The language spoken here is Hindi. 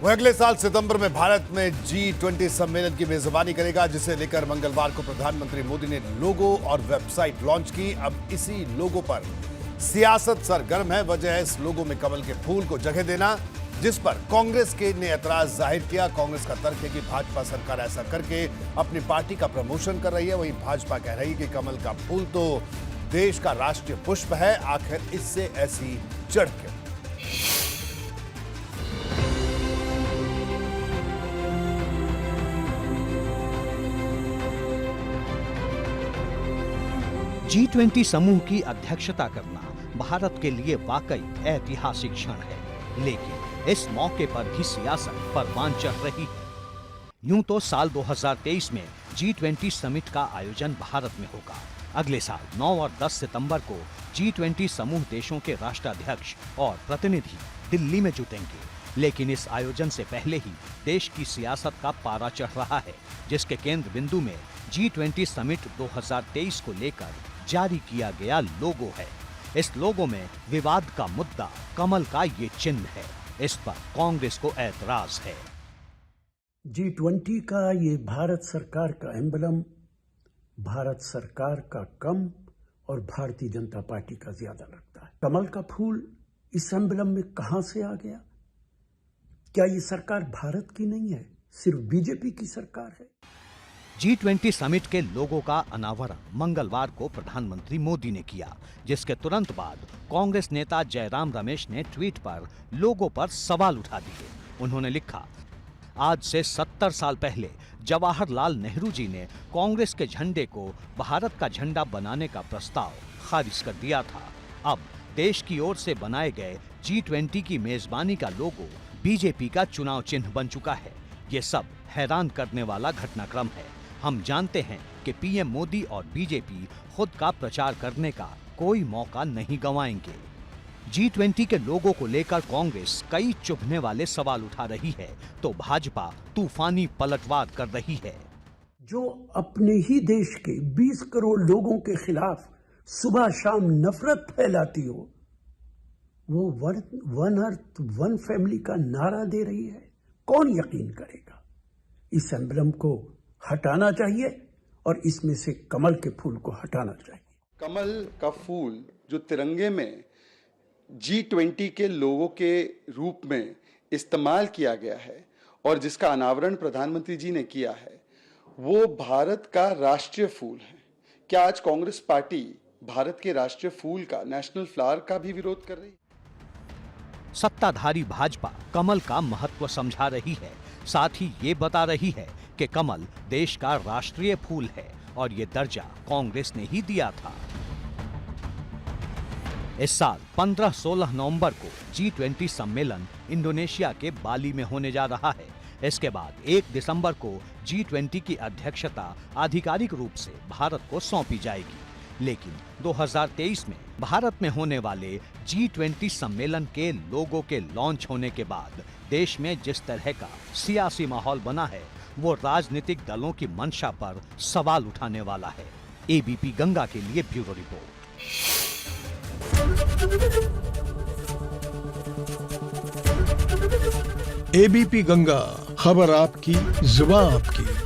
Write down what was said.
वह अगले साल सितंबर में भारत में G20 सम्मेलन की मेजबानी करेगा, जिसे लेकर मंगलवार को प्रधानमंत्री मोदी ने लोगो और वेबसाइट लॉन्च की। अब इसी लोगो पर सियासत सरगर्म है। वजह है इस लोगो में कमल के फूल को जगह देना, जिस पर कांग्रेस के ने ऐतराज जाहिर किया। कांग्रेस का तर्क है कि भाजपा सरकार ऐसा करके अपनी पार्टी का प्रमोशन कर रही है। वहीं भाजपा कह रही है कि कमल का फूल तो देश का राष्ट्रीय पुष्प है, आखिर इससे ऐसी चढ़ क्यों? G20 समूह की अध्यक्षता करना भारत के लिए वाकई ऐतिहासिक क्षण है, लेकिन इस मौके पर भी सियासत परवान चढ़ रही है। यूं तो साल 2023 में G20 समिट का आयोजन भारत में होगा। अगले साल 9 और 10 सितंबर को G20 समूह देशों के राष्ट्राध्यक्ष और प्रतिनिधि दिल्ली में जुटेंगे, लेकिन इस आयोजन से पहले ही देश की सियासत का पारा चढ़ रहा है, जिसके केंद्र बिंदु में G20 समिट 2023 को लेकर जारी किया गया लोगो है। इस लोगो में विवाद का मुद्दा कमल का ये चिन्ह है। इस पर कांग्रेस को ऐतराज है। G20 का ये भारत सरकार का एम्बलम भारत सरकार का कम और भारतीय जनता पार्टी का ज्यादा लगता है। कमल का फूल इस एम्बलम में कहां से आ गया? क्या ये सरकार भारत की नहीं है, सिर्फ बीजेपी की सरकार है? G20 समिट के लोगों का अनावरण मंगलवार को प्रधानमंत्री मोदी ने किया, जिसके तुरंत बाद कांग्रेस नेता जयराम रमेश ने ट्वीट पर लोगों पर सवाल उठा दिए। उन्होंने लिखा, आज से 70 साल पहले जवाहरलाल नेहरू जी ने कांग्रेस के झंडे को भारत का झंडा बनाने का प्रस्ताव खारिज कर दिया था। अब देश की ओर से बनाए गए G20 की मेजबानी का लोगो बीजेपी का चुनाव चिन्ह बन चुका है। ये सब हैरान करने वाला घटनाक्रम है। हम जानते हैं कि पीएम मोदी और बीजेपी खुद का प्रचार करने का कोई मौका नहीं गंवाएंगे। G20 के लोगों को लेकर कांग्रेस कई चुभने वाले सवाल उठा रही है, तो भाजपा तूफानी पलटवार कर रही है। जो अपने ही देश के 20 करोड़ लोगों के खिलाफ सुबह शाम नफरत फैलाती हो, वो वन अर्थ वन फैमिली का नारा दे रही है। कौन यकीन करेगा? इस एम्बलम को हटाना चाहिए और इसमें से कमल के फूल को हटाना चाहिए। कमल का फूल जो तिरंगे में G20 के लोगों के रूप में इस्तेमाल किया गया है और जिसका अनावरण प्रधानमंत्री जी ने किया है, वो भारत का राष्ट्रीय फूल है। क्या आज कांग्रेस पार्टी भारत के राष्ट्रीय फूल का, नेशनल फ्लावर का भी विरोध कर रही है? सत्ताधारी भाजपा कमल का महत्व समझा रही है, साथ ही ये बता रही है कि कमल देश का राष्ट्रीय फूल है और ये दर्जा कांग्रेस ने ही दिया था। इस साल 15-16 नवंबर को G20 सम्मेलन इंडोनेशिया के बाली में होने जा रहा है। इसके बाद 1 दिसंबर को G20 की अध्यक्षता आधिकारिक रूप से भारत को सौंपी जाएगी। लेकिन 2023 में भारत में होने वाले G20 सम्मेलन के लोगो के लॉन्च होने के बाद देश में जिस तरह का सियासी माहौल बना है, वो राजनीतिक दलों की मंशा पर सवाल उठाने वाला है। एबीपी गंगा के लिए ब्यूरो रिपोर्ट। एबीपी गंगा, खबर आपकी, जुबान आपकी।